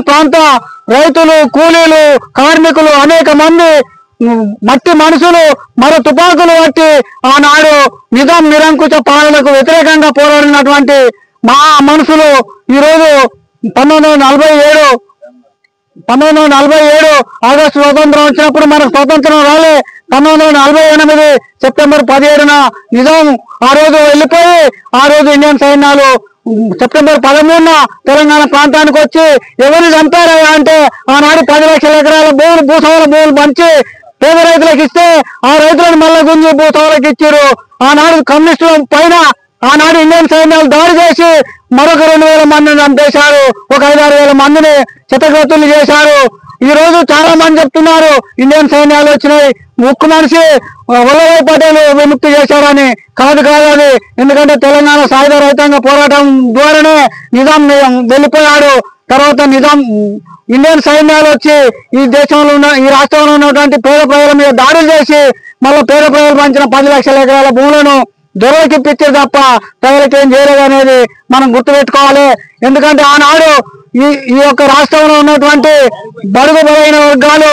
ప్రాంత రైతులు, కూలీలు, కార్మికులు అనేక మంది మట్టి మనుషులు మరో తుపాకులు పట్టి ఆనాడు నిజాం నిరంకుశ పాలనకు వ్యతిరేకంగా పోరాడినటువంటి మా మనుషులు ఈరోజు 1947 ఆగస్టు స్వతంత్రం వచ్చినప్పుడు మనకు స్వతంత్రం రాలే. 1948 సెప్టెంబర్ 17న నిజాం ఆ రోజు వెళ్ళిపోయి ఆ రోజు ఇండియన్ సైన్యాలు సెప్టెంబర్ 13న తెలంగాణ ప్రాంతానికి వచ్చి ఎవరిని చంపారా అంటే ఆనాడు 10 లక్షల ఎకరాల భూములు భూస్వాముల భూములు పంచి పేద రైతులకు ఇస్తే ఆ రైతులను మళ్ళా గుంజి భూస్వాములకు ఇచ్చారు. ఆనాడు కమ్యూనిస్టుల పైన ఆనాడు ఇండియన్ సైన్యాలు దాడి చేసి మరొక 2,000 మందిని చంపేశారు. ఒక 5-6 మందిని చితగతులు చేశారు. ఈ రోజు చాలా మంది చెప్తున్నారు ఇండియన్ సైన్యాలు వచ్చినాయి, ముక్కు మనిషి వల్లభాయ్ పటేల్ విముక్తి చేశారని. కాదు అది. ఎందుకంటే తెలంగాణ సాయుధ రైతాంగ పోరాటం ద్వారానే నిజాం వెళ్ళిపోయాడు. తర్వాత నిజాం ఇండియన్ సైన్యాలు వచ్చి ఈ దేశంలో ఈ రాష్ట్రంలో ఉన్నటువంటి పేద ప్రజల మీద దాడులు చేసి మళ్ళీ పేద ప్రజలు పంచిన 10 లక్షల ఎకరాల భూములను దొరలకి ఇప్పించారు తప్ప ప్రజలకు ఏం చేయలేదు అనేది మనం గుర్తుపెట్టుకోవాలి. ఎందుకంటే ఆనాడు ఈ యొక్క రాష్ట్రంలో ఉన్నటువంటి బడుగు బలైన వర్గాలు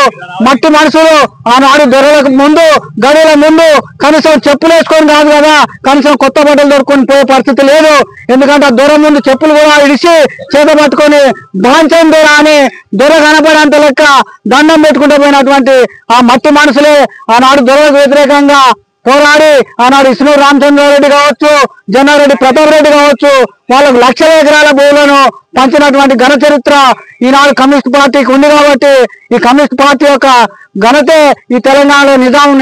మట్టి మనుషులు ఆనాడు దొరలకు ముందు గడిల ముందు కనీసం చెప్పులు వేసుకొని కాదు కదా, కనీసం కొత్త బట్టలు దొరుకుని పోయే పరిస్థితి లేదు. ఎందుకంటే దొర ముందు చెప్పులు కూడా ఇడిచి చేత పట్టుకొని బాంచం దొర అని దొర కనపడేంత లెక్క దండం పెట్టుకుంటూ పోయినటువంటి ఆ మట్టి మనుషులే ఆనాడు దొరకు వ్యతిరేకంగా పోరాడి ఆనాడు ఇస్నూరు రామచంద్రారెడ్డి కావచ్చు, జన్నారెడ్డి ప్రతాప్ రెడ్డి కావచ్చు, వాళ్ళకు లక్షల ఎకరాల భూములను పంచినటువంటి ఘన చరిత్ర ఈనాడు కమ్యూనిస్ట్ పార్టీకి ఉంది. కాబట్టి ఈ కమ్యూనిస్ట్ పార్టీ యొక్క ఘనతే ఈ తెలంగాణలో నిజాం